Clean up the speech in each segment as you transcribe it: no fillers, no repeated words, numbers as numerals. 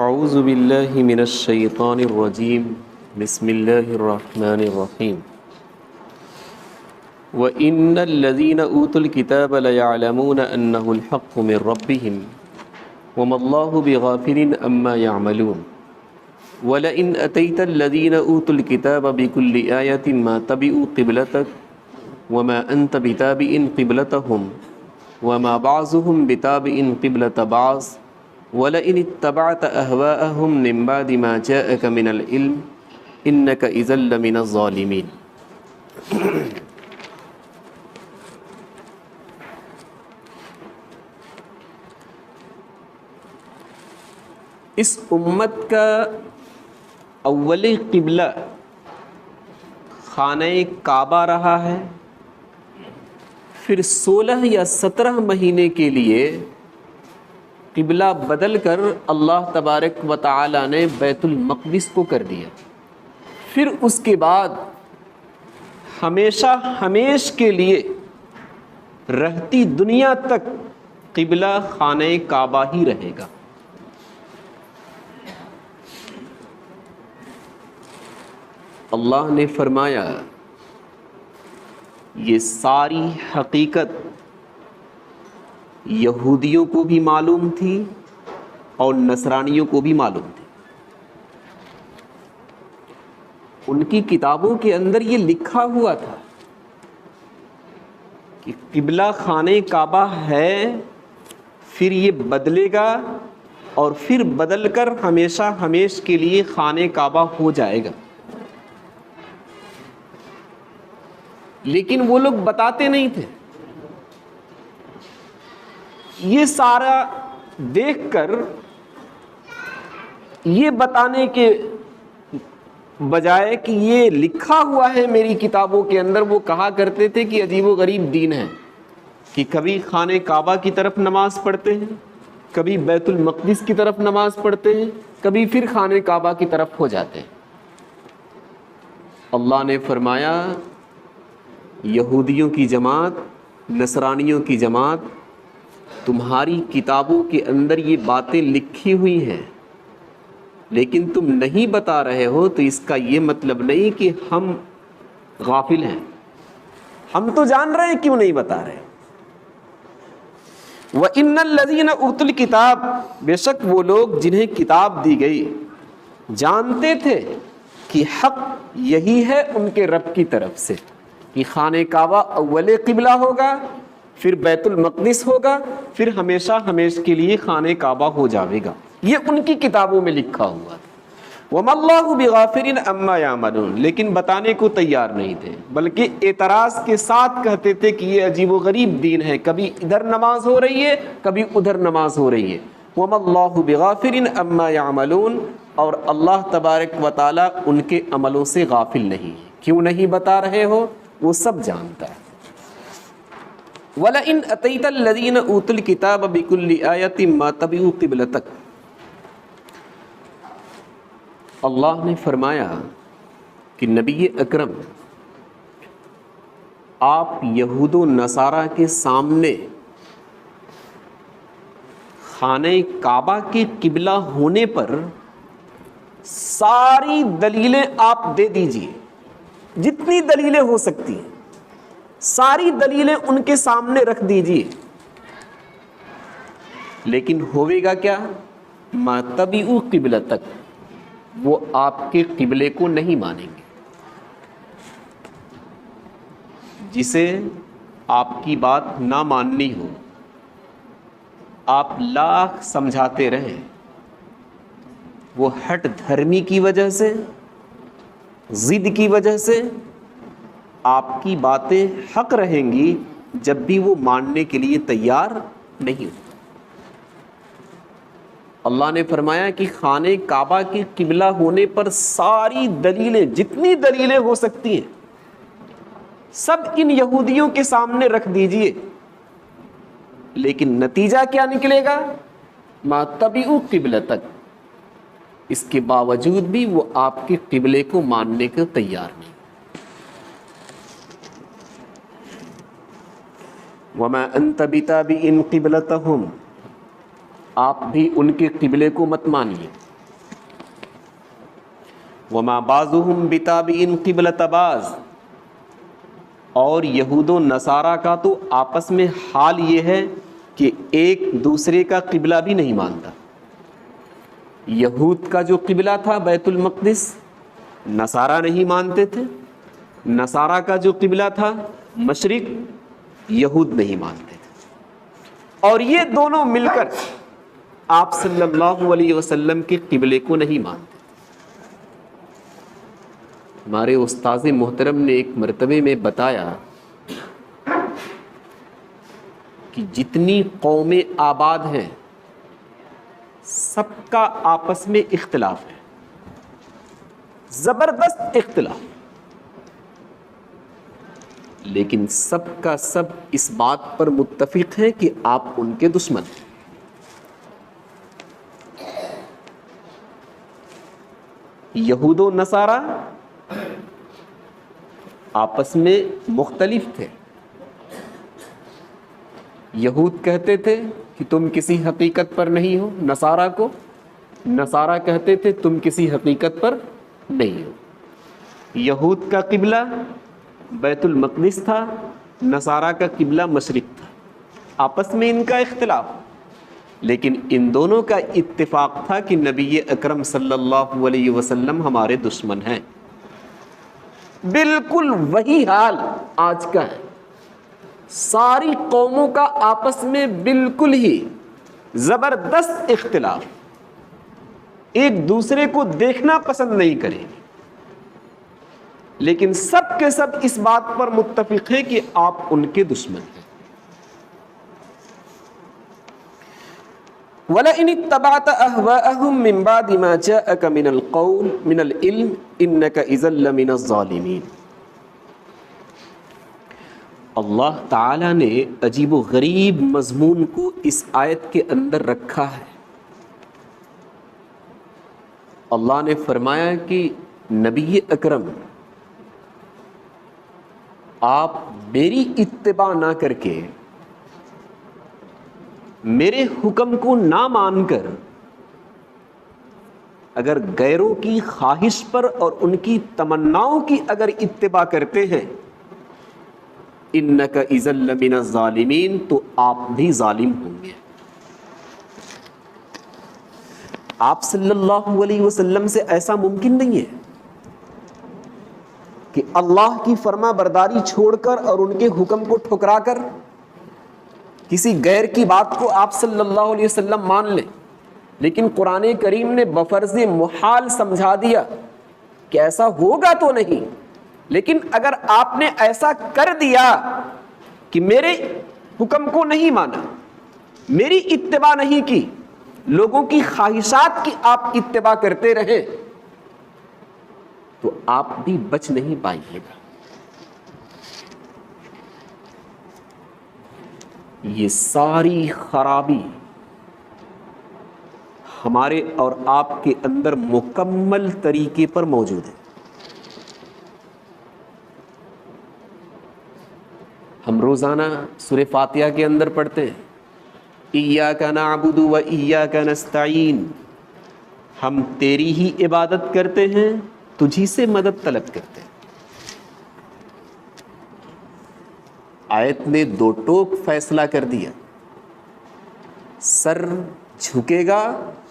اعوذ باللہ من الشیطان الرجیم بسم اللہ الرحمن الرحیم وَإِنَّ الَّذِينَ أُوتُوا الْكِتَابَ لَيَعْلَمُونَ أَنَّهُ الْحَقُّ مِنْ رَبِّهِمْ وَمَا اللَّهُ بِغَافِلٍ عَمَّا يَعْمَلُونَ وَلَئِنْ أَتَيْتَ الَّذِينَ أُوتُوا الْكِتَابَ بِكُلِّ آيَةٍ مَا تَبِعُوا قِبْلَتَكَ وَمَا أَنْتَ بِتَابِعٍ قِبْلَتَهُمْ وَمَا بَعْضُهُمْ بِتَابِعٍ قِبْلَةَ بَعْضٍ وَلَئِنِ اتَّبَعْتَ أَهْوَاءَهُمْ مِنْ بَعْدِ مَا جَاءَكَ مِنَ الْعِلْمِ إِنَّكَ إِذًا لَمِنَ الظَّالِمِينَ۔ اس امت کا اول قبلہ خانہ کعبہ رہا ہے، پھر 16 یا 17 مہینے کے لیے قبلہ بدل کر اللہ تبارک و تعالی نے بیت المقدس کو کر دیا، پھر اس کے بعد ہمیشہ ہمیش کے لیے رہتی دنیا تک قبلہ خانہ کعبہ ہی رہے گا۔ اللہ نے فرمایا یہ ساری حقیقت یہودیوں کو بھی معلوم تھی اور نصرانیوں کو بھی معلوم تھی۔ ان کی کتابوں کے اندر یہ لکھا ہوا تھا کہ قبلہ خانہ کعبہ ہے، پھر یہ بدلے گا اور پھر بدل کر ہمیشہ ہمیش کے لیے خانہ کعبہ ہو جائے گا، لیکن وہ لوگ بتاتے نہیں تھے۔ یہ سارا دیکھ کر یہ بتانے کے بجائے کہ یہ لکھا ہوا ہے میری کتابوں کے اندر، وہ کہا کرتے تھے کہ عجیب و غریب دین ہے کہ کبھی خانہ کعبہ کی طرف نماز پڑھتے ہیں، کبھی بیت المقدس کی طرف نماز پڑھتے ہیں، کبھی پھر خانہ کعبہ کی طرف ہو جاتے ہیں۔ اللہ نے فرمایا یہودیوں کی جماعت، نصرانیوں کی جماعت، تمہاری کتابوں کے اندر یہ باتیں لکھی ہوئی ہیں لیکن تم نہیں بتا رہے ہو، تو اس کا یہ مطلب نہیں کہ ہم غافل ہیں، ہم تو جان رہے ہیں، کیوں نہیں بتا رہے۔ وَإِنَّ الَّذِينَ أُوتُوا الْكِتَابَ، بے شک وہ لوگ جنہیں کتاب دی گئی جانتے تھے کہ حق یہی ہے ان کے رب کی طرف سے کہ خانہ کعبہ اول قبلہ ہوگا، پھر بیت المقدس ہوگا، پھر ہمیشہ ہمیش کے لیے خانہ کعبہ ہو جاوے گا، یہ ان کی کتابوں میں لکھا ہوا تھا۔ وَمَا اللَّهُ بِغَافِلٍ عَمَّا يَعْمَلُونَ، لیکن بتانے کو تیار نہیں تھے، بلکہ اعتراض کے ساتھ کہتے تھے کہ یہ عجیب و غریب دین ہے، کبھی ادھر نماز ہو رہی ہے، کبھی ادھر نماز ہو رہی ہے۔ وَمَا اللَّهُ بِغَافِلٍ عَمَّا يَعْمَلُونَ، اور اللہ تبارک و تعالی ان کے عملوں سے غافل نہیں، کیوں نہیں بتا رہے ہو، وہ سب جانتا ہے۔ وَلَئِنْ أَتَيْتَ الَّذِينَ أُوتُوا الْكِتَابَ بِكُلِّ آيَةٍ مَا تَبِعُوا قِبْلَتَكَ، اللہ نے فرمایا کہ نبی اکرم آپ یہود و نصارہ کے سامنے خانہ کعبہ کے قبلہ ہونے پر ساری دلیلیں آپ دے دیجئے، جتنی دلیلیں ہو سکتی ہیں ساری دلیلیں ان کے سامنے رکھ دیجئے، لیکن ہوئے گا کیا؟ ما تبعوا قبلتک، وہ آپ کے قبلے کو نہیں مانیں گے۔ جسے آپ کی بات نہ ماننی ہو، آپ لاکھ سمجھاتے رہیں، وہ ہٹ دھرمی کی وجہ سے، ضد کی وجہ سے آپ کی باتیں حق رہیں گی جب بھی وہ ماننے کے لیے تیار نہیں ہو۔ اللہ نے فرمایا کہ خانہ کعبہ کی قبلہ ہونے پر ساری دلیلیں، جتنی دلیلیں ہو سکتی ہیں سب ان یہودیوں کے سامنے رکھ دیجئے، لیکن نتیجہ کیا نکلے گا؟ ما تبعوا قبلتک، اس کے باوجود بھی وہ آپ کے قبلے کو ماننے کو تیار نہیں۔ وَمَا أَنْتَ بِتَابِعٍ قِبْلَتَهُمْ، آپ بھی ان کے قبلے کو مت مانیے۔ وما بعضهم بتابعین قبلۃ بعض، اور یہود و نصارہ کا تو آپس میں حال یہ ہے کہ ایک دوسرے کا قبلہ بھی نہیں مانتا۔ یہود کا جو قبلہ تھا بیت المقدس، نصارہ نہیں مانتے تھے، نصارہ کا جو قبلہ تھا مشرق، یہود نہیں مانتے تھے، اور یہ دونوں مل کر آپ صلی اللہ علیہ وسلم کے قبلے کو نہیں مانتے۔ ہمارے استاذ محترم نے ایک مرتبے میں بتایا کہ جتنی قومیں آباد ہیں سب کا آپس میں اختلاف ہے، زبردست اختلاف، لیکن سب کا سب اس بات پر متفق ہیں کہ آپ ان کے دشمن ہیں۔ یہود و نصارہ آپس میں مختلف تھے۔ یہود کہتے تھے کہ تم کسی حقیقت پر نہیں ہو نصارہ کو، نصارہ کہتے تھے تم کسی حقیقت پر نہیں ہو۔ یہود کا قبلہ بیت المقدس تھا، نصارہ کا قبلہ مشرق تھا، آپس میں ان کا اختلاف، لیکن ان دونوں کا اتفاق تھا کہ نبی اکرم صلی اللہ علیہ وسلم ہمارے دشمن ہیں۔ بالکل وہی حال آج کا ہے، ساری قوموں کا آپس میں بالکل ہی زبردست اختلاف، ایک دوسرے کو دیکھنا پسند نہیں کریں گے، لیکن سب کے سب اس بات پر متفق ہیں کہ آپ ان کے دشمن ہیں۔ وَلَئِنِ اتَّبَعْتَ أَهْوَاءَهُمْ مِنْ بَعْدِ مَا جَاءَكَ مِنَ الْعِلْمِ إِنَّكَ إِذًا لَّمِنَ الظَّالِمِينَ۔ اللہ تعالیٰ نے عجیب و غریب مضمون کو اس آیت کے اندر رکھا ہے۔ اللہ نے فرمایا کہ نبی اکرم آپ میری اتباع نہ کر کے، میرے حکم کو نہ مان کر، اگر غیروں کی خواہش پر اور ان کی تمناؤں کی اگر اتباع کرتے ہیں، اِنَّكَ إِذًا لَّمِنَ الظَّالِمِينَ، تو آپ بھی ظالم ہوں گے۔ آپ صلی اللہ علیہ وسلم سے ایسا ممکن نہیں ہے کہ اللہ کی فرما برداری چھوڑ کر اور ان کے حکم کو ٹھکرا کر کسی غیر کی بات کو آپ صلی اللہ علیہ وسلم مان لیں، لیکن قرآن کریم نے بفرض محال سمجھا دیا کہ ایسا ہوگا تو نہیں، لیکن اگر آپ نے ایسا کر دیا کہ میرے حکم کو نہیں مانا، میری اتباع نہیں کی، لوگوں کی خواہشات کی آپ اتباع کرتے رہے، تو آپ بھی بچ نہیں پائیں گے۔ یہ ساری خرابی ہمارے اور آپ کے اندر مکمل طریقے پر موجود ہے۔ ہم روزانہ سورہ فاتحہ کے اندر پڑھتے ہیں ایاک نعبد و ایاک نستعین، ہم تیری ہی عبادت کرتے ہیں، تجھی سے مدد طلب کرتے ہیں۔ آیت نے دو ٹوک فیصلہ کر دیا، سر جھکے گا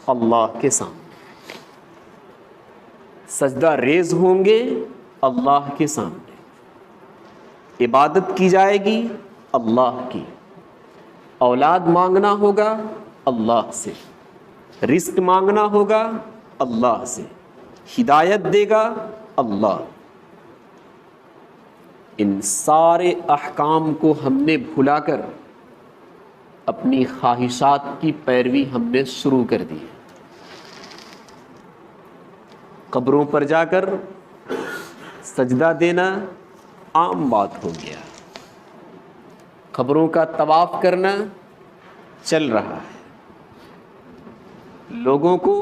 اللہ کے سامنے، سجدہ ریز ہوں گے اللہ کے سامنے، عبادت کی جائے گی اللہ کی، اولاد مانگنا ہوگا اللہ سے، رزق مانگنا ہوگا اللہ سے، ہدایت دے گا اللہ۔ ان سارے احکام کو ہم نے بھلا کر اپنی خواہشات کی پیروی ہم نے شروع کر دی۔ قبروں پر جا کر سجدہ دینا عام بات ہو گیا، قبروں کا طواف کرنا چل رہا ہے، لوگوں کو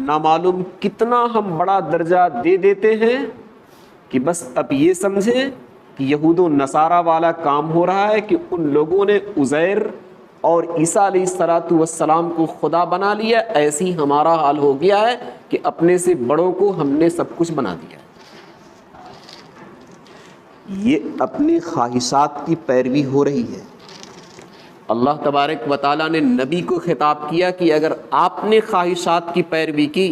نامعلوم کتنا ہم بڑا درجہ دے دیتے ہیں کہ بس اب یہ سمجھیں کہ یہود و نصارہ والا کام ہو رہا ہے کہ ان لوگوں نے عزیر اور عیسیٰ علیہ الصلوۃ والسلام کو خدا بنا لیا، ایسی ہمارا حال ہو گیا ہے کہ اپنے سے بڑوں کو ہم نے سب کچھ بنا دیا ہے۔ یہ اپنی خواہشات کی پیروی ہو رہی ہے۔ اللہ تبارک و تعالیٰ نے نبی کو خطاب کیا کہ اگر آپ نے خواہشات کی پیروی کی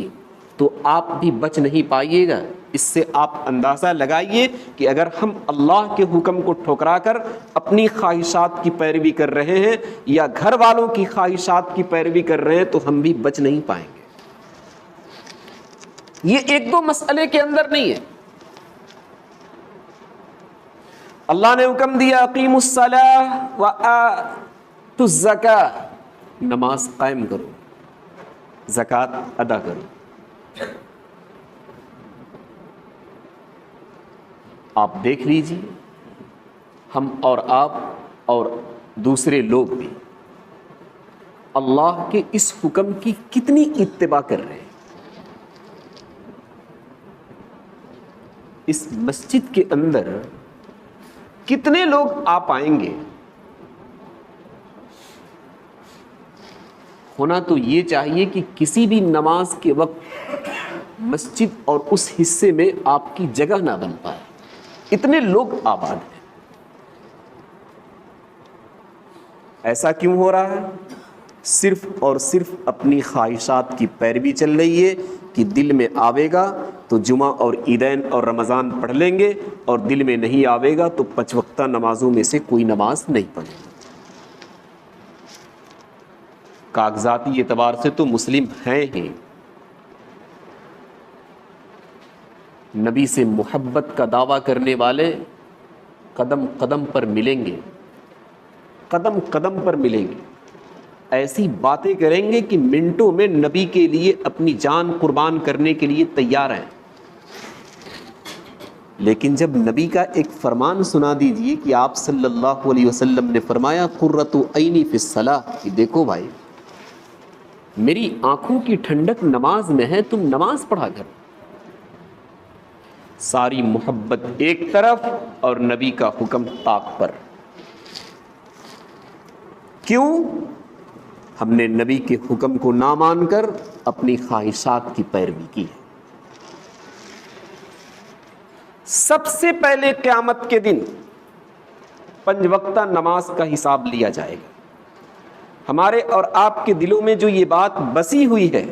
تو آپ بھی بچ نہیں پائیے گا۔ اس سے آپ اندازہ لگائیے کہ اگر ہم اللہ کے حکم کو ٹھکرا کر اپنی خواہشات کی پیروی کر رہے ہیں یا گھر والوں کی خواہشات کی پیروی کر رہے ہیں تو ہم بھی بچ نہیں پائیں گے۔ یہ ایک دو مسئلے کے اندر نہیں ہے۔ اللہ نے حکم دیا اقیموا الصلاۃ وآتوا الزکاۃ، نماز قائم کرو، زکوٰۃ ادا کرو۔ آپ دیکھ لیجئے، ہم اور آپ اور دوسرے لوگ بھی اللہ کے اس حکم کی کتنی اتباع کر رہے ہیں۔ اس مسجد کے اندر کتنے لوگ آ پائیں گے؟ ہونا تو یہ چاہیے کہ کسی بھی نماز کے وقت مسجد اور اس حصے میں آپ کی جگہ نہ بن پائے، اتنے لوگ آباد ہیں۔ ایسا کیوں ہو رہا ہے؟ صرف اور صرف اپنی خواہشات کی پیروی چل رہی ہے کہ دل میں آوے گا تو جمعہ اور عیدین اور رمضان پڑھ لیں گے، اور دل میں نہیں آوے گا تو 5 وقتہ نمازوں میں سے کوئی نماز نہیں پڑھیں گے۔ کاغذاتی اعتبار سے تو مسلم ہیں ہی، نبی سے محبت کا دعویٰ کرنے والے قدم قدم پر ملیں گے، قدم قدم پر ملیں گے، ایسی باتیں کریں گے کہ منٹوں میں نبی کے لیے اپنی جان قربان کرنے کے لیے تیار ہیں۔ لیکن جب نبی کا ایک فرمان سنا دیجئے کہ آپ صلی اللہ علیہ وسلم نے فرمایا قرۃ عینی فی الصلاۃ، کہ دیکھو بھائی میری آنکھوں کی ٹھنڈک نماز میں ہے، تم نماز پڑھا کرو، ساری محبت ایک طرف اور نبی کا حکم طاق پر۔ کیوں؟ ہم نے نبی کے حکم کو نہ مان کر اپنی خواہشات کی پیروی کی ہے۔ سب سے پہلے قیامت کے دن 5 وقتہ نماز کا حساب لیا جائے گا۔ ہمارے اور آپ کے دلوں میں جو یہ بات بسی ہوئی ہے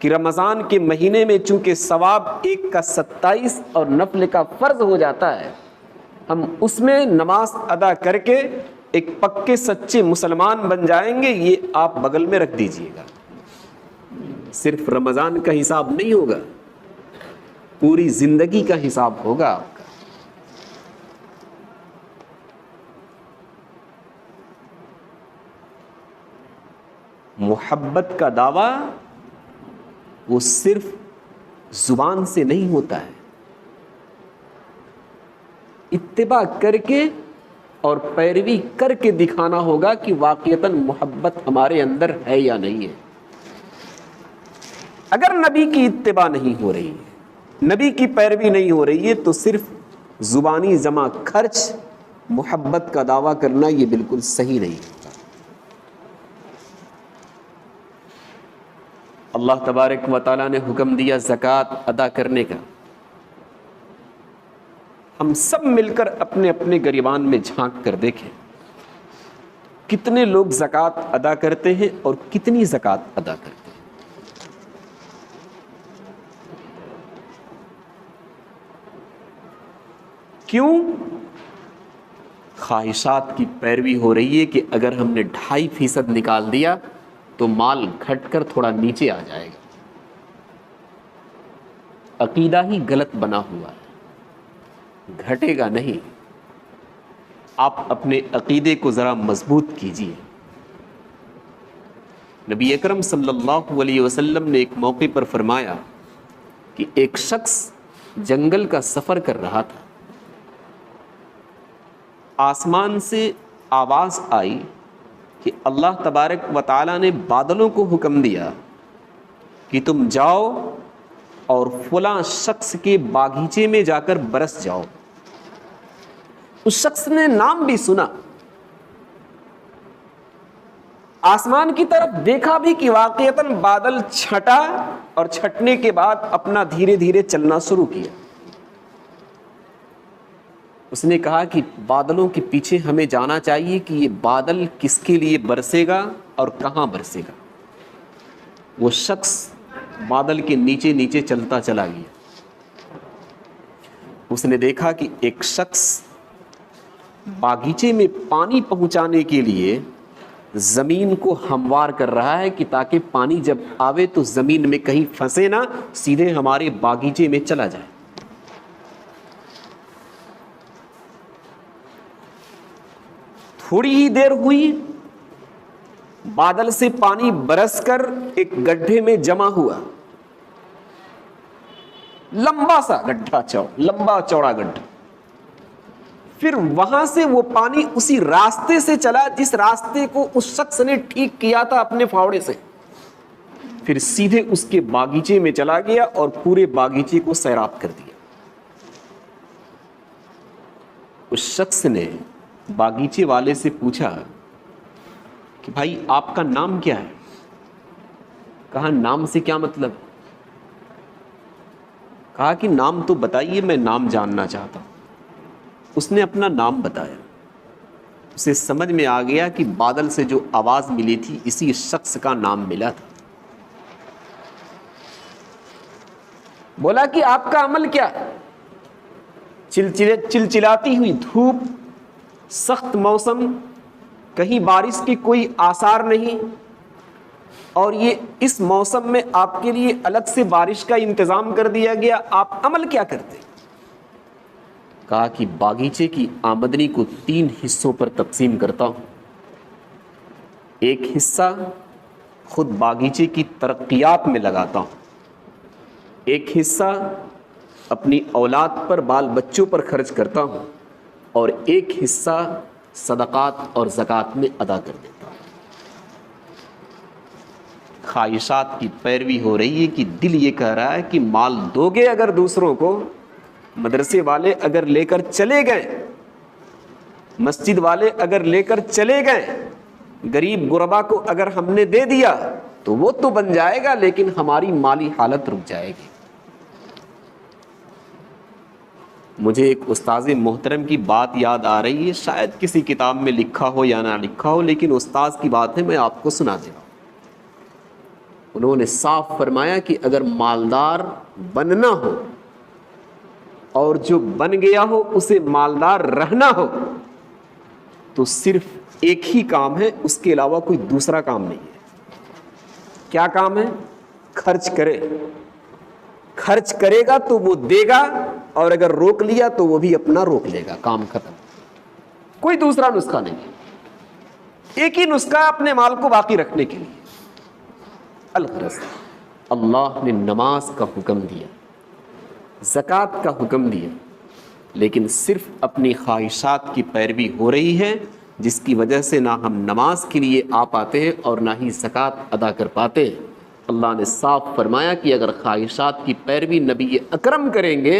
کہ رمضان کے مہینے میں چونکہ ثواب 1 کا 27 اور نفل کا فرض ہو جاتا ہے، ہم اس میں نماز ادا کر کے ایک پکے سچے مسلمان بن جائیں گے، یہ آپ بغل میں رکھ دیجئے گا۔ صرف رمضان کا حساب نہیں ہوگا، پوری زندگی کا حساب ہوگا آپ کا۔ محبت کا دعویٰ وہ صرف زبان سے نہیں ہوتا ہے، اتباع کر کے اور پیروی کر کے دکھانا ہوگا کہ واقعتاً محبت ہمارے اندر ہے یا نہیں ہے۔ اگر نبی کی اتباع نہیں ہو رہی ہے، نبی کی پیروی نہیں ہو رہی ہے، تو صرف زبانی جمع خرچ محبت کا دعویٰ کرنا یہ بالکل صحیح نہیں ہوتا۔ اللہ تبارک و تعالیٰ نے حکم دیا زکوٰۃ ادا کرنے کا۔ ہم سب مل کر اپنے اپنے گریبان میں جھانک کر دیکھیں کتنے لوگ زکوٰۃ ادا کرتے ہیں اور کتنی زکوٰۃ ادا کرتے ہیں۔ کیوں؟ خواہشات کی پیروی ہو رہی ہے کہ اگر ہم نے 2.5% نکال دیا تو مال گھٹ کر تھوڑا نیچے آ جائے گا۔ عقیدہ ہی غلط بنا ہوا ہے، گھٹے گا نہیں۔ آپ اپنے عقیدے کو ذرا مضبوط کیجیے۔ نبی اکرم صلی اللہ علیہ وسلم نے ایک موقع پر فرمایا کہ ایک شخص جنگل کا سفر کر رہا تھا، آسمان سے آواز آئی کہ اللہ تبارک و تعالیٰ نے بادلوں کو حکم دیا کہ تم جاؤ اور فلاں شخص کے باغیچے میں جا کر برس جاؤ۔ اس شخص نے نام بھی سنا، آسمان کی طرف دیکھا بھی کہ واقعتاً بادل چھٹا اور چھٹنے کے بعد اپنا دھیرے دھیرے چلنا شروع کیا۔ اس نے کہا کہ بادلوں کے پیچھے ہمیں جانا چاہیے کہ یہ بادل کس کے لیے برسے گا اور کہاں برسے گا۔ وہ شخص بادل کے نیچے نیچے چلتا چلا گیا۔ اس نے دیکھا کہ ایک شخص باغیچے میں پانی پہنچانے کے لیے زمین کو ہموار کر رہا ہے کہ تاکہ پانی جب آوے تو زمین میں کہیں پھنسے نہ، سیدھے ہمارے باغیچے میں چلا جائے۔ تھوڑی ہی دیر ہوئی، بادل سے پانی برس کر ایک گڈھے میں جمع ہوا، لمبا سا گڈھا، لمبا چوڑا گڈھا۔ پھر وہاں سے وہ پانی اسی راستے سے چلا جس راستے کو اس شخص نے ٹھیک کیا تھا اپنے فاوڑے سے، پھر سیدھے اس کے باغیچے میں چلا گیا اور پورے باغیچے کو سیراب کر دیا۔ اس شخص نے باغیچے والے سے پوچھا کہ بھائی آپ کا نام کیا ہے؟ کہا نام سے کیا مطلب؟ کہا کہ نام تو بتائیے، میں نام جاننا چاہتا ہوں۔ اس نے اپنا نام بتایا۔ اسے سمجھ میں آ گیا کہ بادل سے جو آواز ملی تھی اسی شخص کا نام ملا تھا۔ بولا کہ آپ کا عمل کیا ہے؟ چلچلاتی ہوئی دھوپ، سخت موسم، کہیں بارش کی کوئی آثار نہیں، اور یہ اس موسم میں آپ کے لیے الگ سے بارش کا انتظام کر دیا گیا، آپ عمل کیا کرتے؟ کہا کہ باغیچے کی آمدنی کو 3 حصوں پر تقسیم کرتا ہوں۔ ایک حصہ خود باغیچے کی ترقیات میں لگاتا ہوں، ایک حصہ اپنی اولاد پر، بال بچوں پر خرچ کرتا ہوں، اور ایک حصہ صدقات اور زکوٰۃ میں ادا کر دیتا ہوں۔ خواہشات کی پیروی ہو رہی ہے کہ دل یہ کہہ رہا ہے کہ مال دو گے اگر دوسروں کو، مدرسے والے اگر لے کر چلے گئے، مسجد والے اگر لے کر چلے گئے، غریب غربا کو اگر ہم نے دے دیا تو وہ تو بن جائے گا، لیکن ہماری مالی حالت رک جائے گی۔ مجھے ایک استاذ محترم کی بات یاد آ رہی ہے، شاید کسی کتاب میں لکھا ہو یا نہ لکھا ہو، لیکن استاذ کی بات ہے، میں آپ کو سنا دے رہا ہوں۔ انہوں نے صاف فرمایا کہ اگر مالدار بننا ہو اور جو بن گیا ہو اسے مالدار رہنا ہو تو صرف ایک ہی کام ہے، اس کے علاوہ کوئی دوسرا کام نہیں ہے۔ کیا کام ہے؟ خرچ کرے۔ خرچ کرے گا تو وہ دے گا، اور اگر روک لیا تو وہ بھی اپنا روک لے گا، کام ختم۔ کوئی دوسرا نسخہ نہیں ہے، ایک ہی نسخہ ہے اپنے مال کو باقی رکھنے کے لیے۔ الغرض اللہ نے نماز کا حکم دیا، زکوٰۃ کا حکم دیا، لیکن صرف اپنی خواہشات کی پیروی ہو رہی ہے، جس کی وجہ سے نہ ہم نماز کے لیے آ پاتے ہیں اور نہ ہی زکوٰۃ ادا کر پاتے ہیں۔ اللہ نے صاف فرمایا کہ اگر خواہشات کی پیروی نبی اکرم کریں گے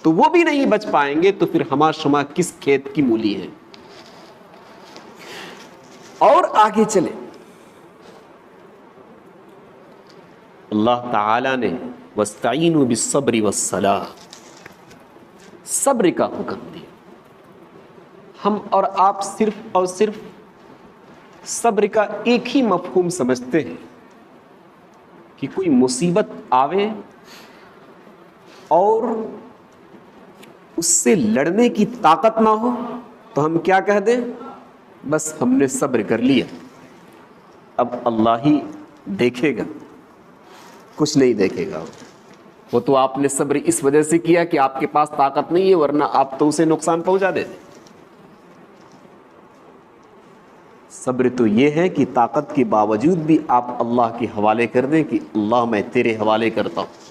تو وہ بھی نہیں بچ پائیں گے، تو پھر ہما شما کس کھیت کی مولی ہے۔ اور آگے چلے، اللہ تعالی نے وَاسْتَعِينُوا بِالصَّبْرِ وَالصَّلَاةِ، صبر کا حکم دیا۔ ہم اور آپ صرف اور صرف صبر کا ایک ہی مفہوم سمجھتے ہیں کہ کوئی مصیبت آوے اور اس سے لڑنے کی طاقت نہ ہو تو ہم کیا کہہ دیں؟ بس ہم نے صبر کر لیا، اب اللہ ہی دیکھے گا۔ کچھ نہیں دیکھے گا، وہ تو آپ نے صبر اس وجہ سے کیا کہ آپ کے پاس طاقت نہیں ہے، ورنہ آپ تو اسے نقصان پہنچا دیتے۔ صبر تو یہ ہے کہ طاقت کے باوجود بھی آپ اللہ کے حوالے کر دیں کہ اللہ میں تیرے حوالے کرتا ہوں۔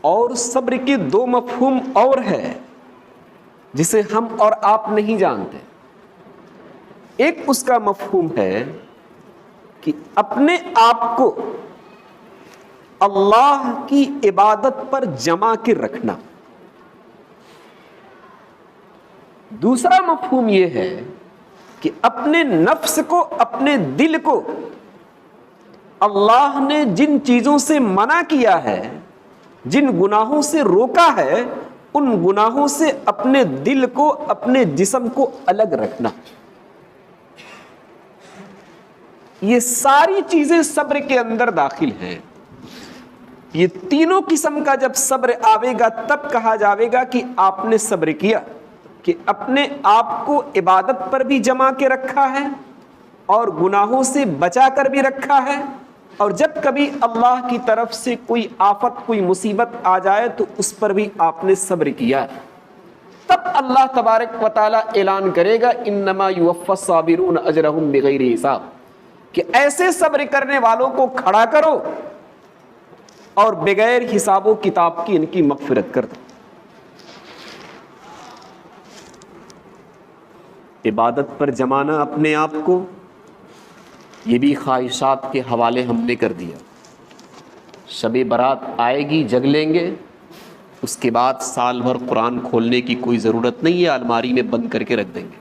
اور صبر کے 2 مفہوم اور ہے جسے ہم اور آپ نہیں جانتے۔ ایک اس کا مفہوم ہے کہ اپنے آپ کو اللہ کی عبادت پر جمع کے رکھنا۔ دوسرا مفہوم یہ ہے کہ اپنے نفس کو، اپنے دل کو اللہ نے جن چیزوں سے منع کیا ہے، جن گناہوں سے روکا ہے، ان گناہوں سے اپنے دل کو، اپنے جسم کو الگ رکھنا. یہ ساری چیزیں صبر کے اندر داخل ہیں. یہ تینوں قسم کا جب صبر آئے گا تب کہا جاوے گا کہ آپ نے صبر کیا، کہ اپنے آپ کو عبادت پر بھی جما کے رکھا ہے اور گناہوں سے بچا کر بھی رکھا ہے، اور جب کبھی اللہ کی طرف سے کوئی آفت، کوئی مصیبت آ جائے تو اس پر بھی آپ نے صبر کیا. تب اللہ تبارک و تعالیٰ اعلان کرے گا انما یوفی الصابرون اجرہم بغیر حساب، کہ ایسے صبر کرنے والوں کو کھڑا کرو اور بغیر حساب و کتاب کی ان کی مغفرت کر دو. عبادت پر جمانا اپنے آپ کو، یہ بھی خواہشات کے حوالے ہم نے کر دیا. شب برات آئے گی، جگ لیں گے، اس کے بعد سال بھر قرآن کھولنے کی کوئی ضرورت نہیں ہے، الماری میں بند کر کے رکھ دیں گے.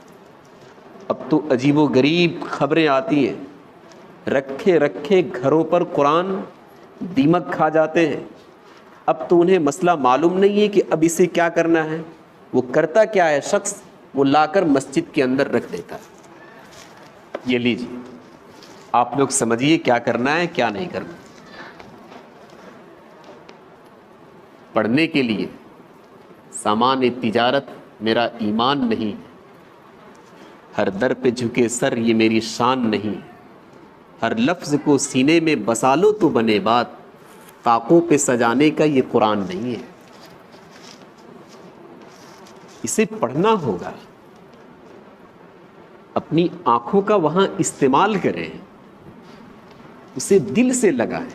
اب تو عجیب و غریب خبریں آتی ہیں، رکھے رکھے گھروں پر قرآن دیمک کھا جاتے ہیں. اب تو انہیں مسئلہ معلوم نہیں ہے کہ اب اسے کیا کرنا ہے. وہ کرتا کیا ہے شخص، وہ لا کر مسجد کے اندر رکھ دیتا ہے. یہ لیجیے، آپ لوگ سمجھیے کیا کرنا ہے کیا نہیں کرنا. پڑھنے کے لیے سامان تجارت میرا ایمان نہیں، ہر در پہ جھکے سر یہ میری شان نہیں. ہر لفظ کو سینے میں بسا لو تو بنے بات، طاقوں پہ سجانے کا یہ قرآن نہیں ہے. اسے پڑھنا ہوگا، اپنی آنکھوں کا وہاں استعمال کریں، اسے دل سے لگائیں،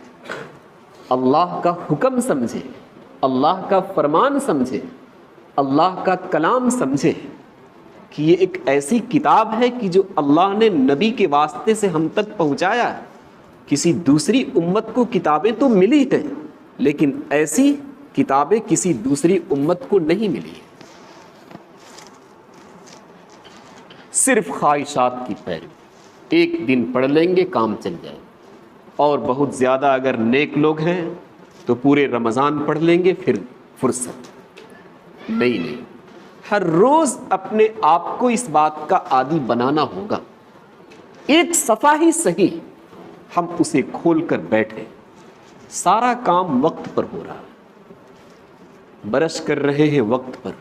اللہ کا حکم سمجھیں، اللہ کا فرمان سمجھیں، اللہ کا کلام سمجھیں کہ یہ ایک ایسی کتاب ہے کہ جو اللہ نے نبی کے واسطے سے ہم تک پہنچایا ہے. کسی دوسری امت کو کتابیں تو ملی ہیں، لیکن ایسی کتابیں کسی دوسری امت کو نہیں ملی. صرف خواہشات کی پیروی، ایک دن پڑھ لیں گے کام چل جائے. اور بہت زیادہ اگر نیک لوگ ہیں تو پورے رمضان پڑھ لیں گے، پھر فرصت نہیں. ہر روز اپنے آپ کو اس بات کا عادی بنانا ہوگا. ایک صفحہ ہی صحیح ہم اسے کھول کر بیٹھے، سارا کام وقت پر ہو رہا ہے، برش کر رہے ہیں وقت پر،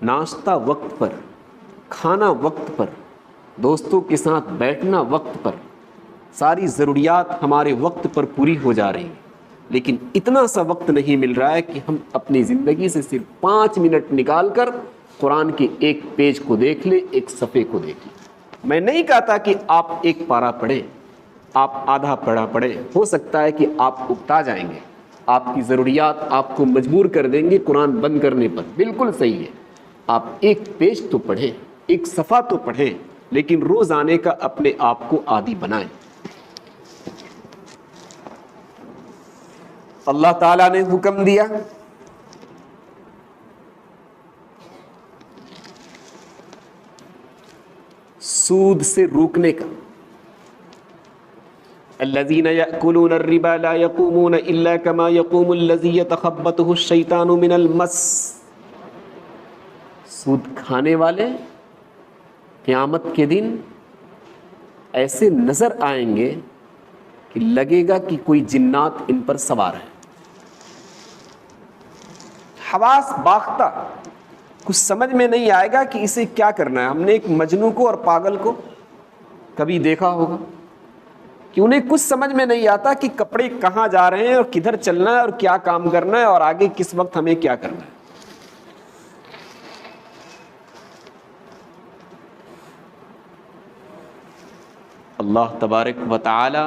ناشتہ وقت پر، کھانا وقت پر، دوستوں کے ساتھ بیٹھنا وقت پر، ساری ضروریات ہمارے وقت پر پوری ہو جا رہی ہیں. لیکن اتنا سا وقت نہیں مل رہا ہے کہ ہم اپنی زندگی سے صرف 5 منٹ نکال کر قرآن کے ایک پیج کو دیکھ لیں، ایک صفحے کو دیکھ لیں. میں نہیں کہتا کہ آپ ایک پارہ پڑھیں، آپ آدھا پڑھا پڑھیں، ہو سکتا ہے کہ آپ اکتا جائیں گے، آپ کی ضروریات آپ کو مجبور کر دیں گے قرآن بند کرنے پر. بالکل صحیح ہے، آپ ایک پیج تو پڑھیں، ایک صفحہ تو پڑھیں، لیکن روز آنے کا اپنے آپ کو عادی بنائیں. اللہ تعالیٰ نے حکم دیا سود سے روکنے کا. الذين يأكلون الربا لا يقومون إلا كما يقوم الذي يتخبطه الشيطان من المس. سود کھانے والے قیامت کے دن ایسے نظر آئیں گے کہ لگے گا کہ کوئی جنات ان پر سوار ہے. حواس باختہ، کچھ سمجھ میں نہیں آئے گا کہ اسے کیا کرنا ہے. ہم نے ایک مجنوں کو اور پاگل کو کبھی دیکھا ہوگا کہ انہیں کچھ سمجھ میں نہیں آتا کہ کپڑے کہاں جا رہے ہیں اور کدھر چلنا ہے اور کیا کام کرنا ہے اور آگے کس وقت ہمیں کیا کرنا ہے. اللہ تبارک و تعالی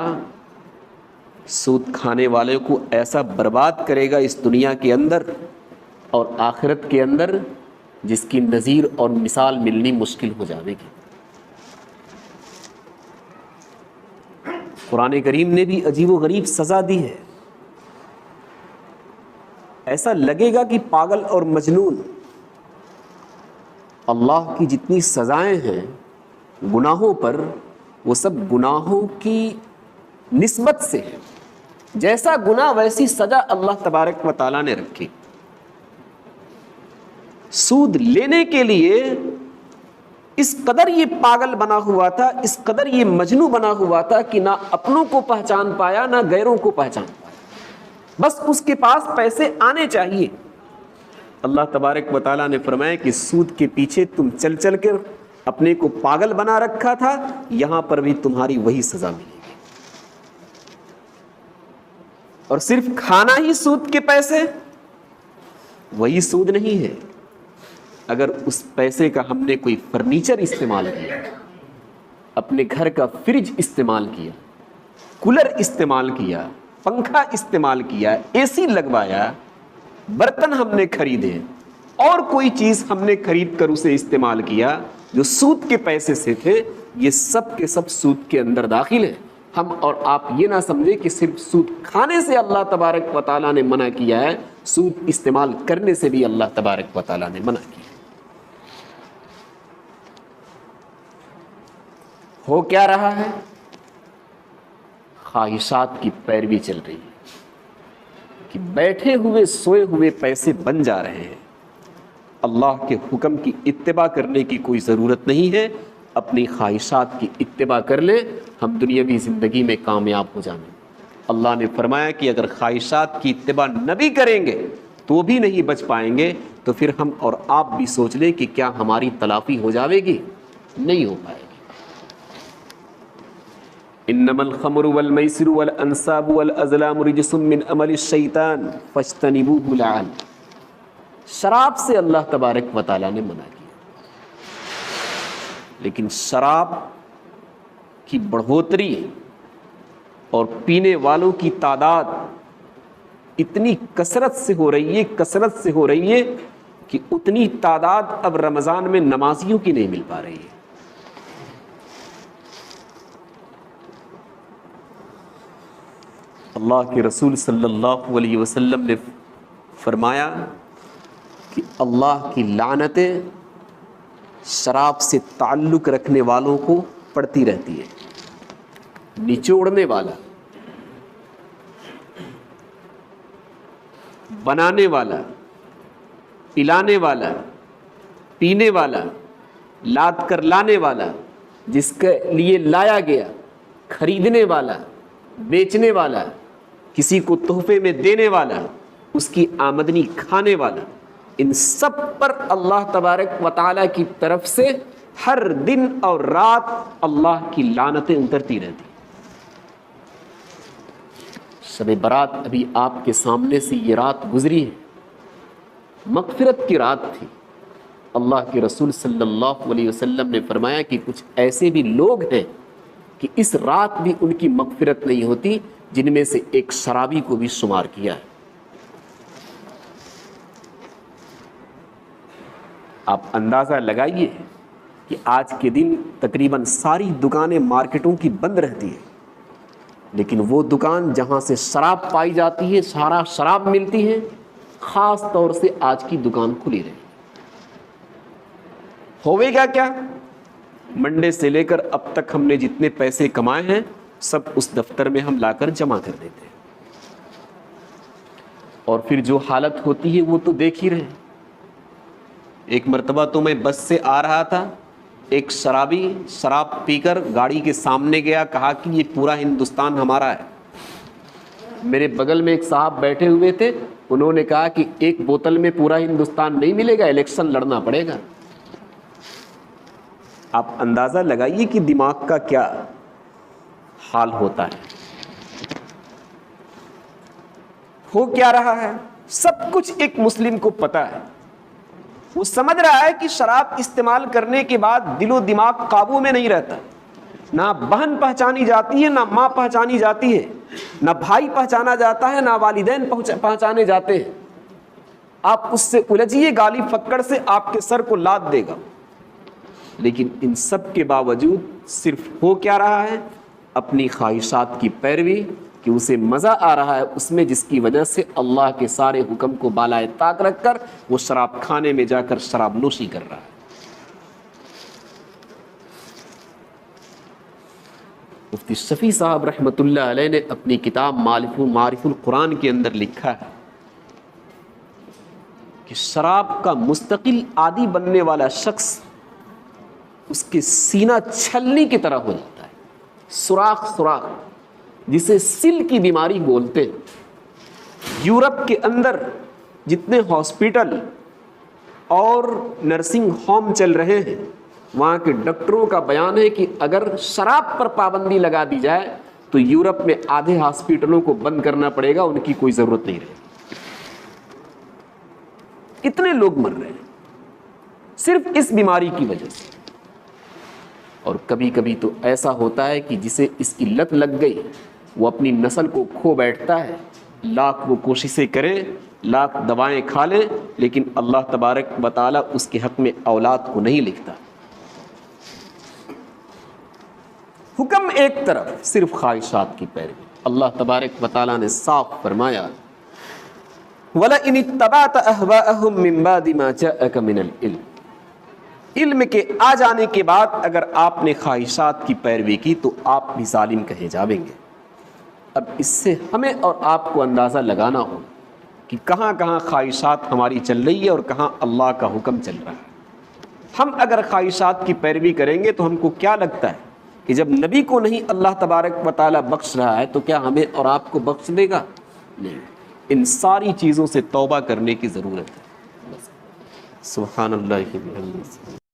سود کھانے والے کو ایسا برباد کرے گا اس دنیا کے اندر اور آخرت کے اندر جس کی نظیر اور مثال ملنی مشکل ہو جائے گی. قرآن کریم نے بھی عجیب و غریب سزا دی ہے. ایسا لگے گا کہ پاگل اور مجنون. اللہ کی جتنی سزائیں ہیں گناہوں پر وہ سب گناہوں کی نسبت سے ہے، جیسا گناہ ویسی سزا اللہ تبارک و تعالیٰ نے رکھی۔ سود لینے کے لیے اس قدر یہ پاگل بنا ہوا تھا، اس قدر یہ مجنوں بنا ہوا تھا کہ نہ اپنوں کو پہچان پایا نہ غیروں کو پہچان پایا، بس اس کے پاس پیسے آنے چاہیے۔ اللہ تبارک و تعالیٰ نے فرمایا کہ سود کے پیچھے تم چل چل کر اپنے کو پاگل بنا رکھا تھا، یہاں پر بھی تمہاری وہی سزا ملے گی۔ اور صرف کھانا ہی سود کے پیسے، وہی سود نہیں ہے۔ اگر اس پیسے کا ہم نے کوئی فرنیچر استعمال کیا، اپنے گھر کا فریج استعمال کیا، کولر استعمال کیا، پنکھا استعمال کیا، اے سی لگوایا، برتن ہم نے خریدے اور کوئی چیز ہم نے خرید کر اسے استعمال کیا جو سود کے پیسے سے تھے، یہ سب کے سب سود کے اندر داخل ہیں۔ ہم اور آپ یہ نہ سمجھے کہ صرف سود کھانے سے اللہ تبارک و تعالیٰ نے منع کیا ہے، سود استعمال کرنے سے بھی اللہ تبارک و تعالیٰ نے منع کیا۔ ہو کیا رہا ہے؟ خواہشات کی پیروی چل رہی ہے کہ بیٹھے ہوئے سوئے ہوئے پیسے بن جا رہے ہیں۔ اللہ کے حکم کی اتباع کرنے کی کوئی ضرورت نہیں ہے، اپنی خواہشات کی اتباع کر لیں، ہم دنیاوی زندگی میں کامیاب ہو جائیں۔ اللہ نے فرمایا کہ اگر خواہشات کی اتباع نہ بھی کریں گے تو بھی نہیں بچ پائیں گے، تو پھر ہم اور آپ بھی سوچ لیں کہ کیا ہماری تلافی ہو جاوے گی؟ نہیں ہو پائے گی۔ انما الخمر والمیسر والانصاب والازلام رجس من عمل الشیطان فاجتنبوه لعل۔ شراب سے اللہ تبارک و تعالیٰ نے منع کیا، لیکن شراب کی بڑھوتری اور پینے والوں کی تعداد اتنی کثرت سے ہو رہی ہے کہ اتنی تعداد اب رمضان میں نمازیوں کی نہیں مل پا رہی ہے۔ اللہ کے رسول صلی اللہ علیہ وسلم نے فرمایا کہ اللہ کی لعنتیں شراب سے تعلق رکھنے والوں کو پڑتی رہتی ہے۔ نچوڑنے والا، بنانے والا، پلانے والا، پینے والا، لاد کر لانے والا، جس کے لیے لایا گیا، خریدنے والا، بیچنے والا، کسی کو تحفے میں دینے والا، اس کی آمدنی کھانے والا، ان سب پر اللہ تبارک و تعالیٰ کی طرف سے ہر دن اور رات اللہ کی لعنتیں اترتی رہتی۔ شب برات ابھی آپ کے سامنے سے یہ رات گزری ہے، مغفرت کی رات تھی۔ اللہ کے رسول صلی اللہ علیہ وسلم نے فرمایا کہ کچھ ایسے بھی لوگ ہیں کہ اس رات بھی ان کی مغفرت نہیں ہوتی، جن میں سے ایک شرابی کو بھی شمار کیا ہے۔ آپ اندازہ لگائیے کہ آج کے دن تقریباً ساری دکانیں مارکیٹوں کی بند رہتی ہیں، لیکن وہ دکان جہاں سے شراب پائی جاتی ہے، سارا شراب ملتی ہے، خاص طور سے آج کی دکان کھلی رہی۔ ہوئے گا کیا؟ منڈے سے لے کر اب تک ہم نے جتنے پیسے کمائے ہیں سب اس دفتر میں ہم لا کر جمع کر دیتے ہیں، اور پھر جو حالت ہوتی ہے وہ تو دیکھ ہی رہے ہیں۔ ایک مرتبہ تو میں بس سے آ رہا تھا، ایک شرابی شراب پی کر گاڑی کے سامنے گیا، کہا کہ یہ پورا ہندوستان ہمارا ہے۔ میرے بغل میں ایک صاحب بیٹھے ہوئے تھے، انہوں نے کہا کہ ایک بوتل میں پورا ہندوستان نہیں ملے گا، الیکشن لڑنا پڑے گا۔ آپ اندازہ لگائیے کہ دماغ کا کیا حال ہوتا ہے۔ ہو کیا رہا ہے؟ سب کچھ ایک مسلم کو پتا ہے، وہ سمجھ رہا ہے کہ شراب استعمال کرنے کے بعد دل و دماغ قابو میں نہیں رہتا، نہ بہن پہچانی جاتی ہے، نہ ماں پہچانی جاتی ہے، نہ بھائی پہچانا جاتا ہے، نہ والدین پہچانے جاتے ہیں۔ آپ اس سے الجھیے، گالی پکڑ سے آپ کے سر کو لاد دے گا۔ لیکن ان سب کے باوجود صرف ہو کیا رہا ہے؟ اپنی خواہشات کی پیروی، کہ اسے مزہ آ رہا ہے اس میں، جس کی وجہ سے اللہ کے سارے حکم کو بالائے طاق رکھ کر وہ شراب کھانے میں جا کر شراب نوشی کر رہا ہے۔ مفتی شفیع صاحب رحمۃ اللہ علیہ نے اپنی کتاب معارف القرآن کے اندر لکھا ہے کہ شراب کا مستقل عادی بننے والا شخص اس کے سینہ چھلنی کی طرح ہو جاتا ہے، سوراخ جسے سل کی بیماری بولتے ہیں۔ یورپ کے اندر جتنے ہاسپٹل اور نرسنگ ہوم چل رہے ہیں، وہاں کے ڈاکٹروں کا بیان ہے کہ اگر شراب پر پابندی لگا دی جائے تو یورپ میں آدھے ہاسپٹلوں کو بند کرنا پڑے گا، ان کی کوئی ضرورت نہیں رہے گی۔ کتنے لوگ مر رہے ہیں صرف اس بیماری کی وجہ سے۔ اور کبھی کبھی تو ایسا ہوتا ہے کہ جسے اس کی لت لگ گئی وہ اپنی نسل کو کھو بیٹھتا ہے، لاکھ وہ کوششیں کرے، لاکھ دوائیں کھا لے، لیکن اللہ تبارک و تعالیٰ اس کے حق میں اولاد کو نہیں لکھتا۔ حکم ایک طرف صرف خواہشات کی پیروی۔ اللہ تبارک و تعالیٰ نے صاف فرمایا وَلَئِنِ اتَّبَعْتَ أَهْوَاءَهُمْ مِنْ بَعْدِ مَا جَاءَكَ مِنَ الْعِلْمِ، علم کے آ جانے کے بعد اگر آپ نے خواہشات کی پیروی کی تو آپ بھی ظالم کہے جاویں گے۔ اب اس سے ہمیں اور آپ کو اندازہ لگانا ہو کہ کہاں کہاں خواہشات ہماری چل رہی ہے اور کہاں اللہ کا حکم چل رہا ہے۔ ہم اگر خواہشات کی پیروی کریں گے تو ہم کو کیا لگتا ہے کہ جب نبی کو نہیں اللہ تبارک و تعالیٰ بخش رہا ہے تو کیا ہمیں اور آپ کو بخش دے گا؟ نہیں۔ ان ساری چیزوں سے توبہ کرنے کی ضرورت ہے۔ سبحان اللہ۔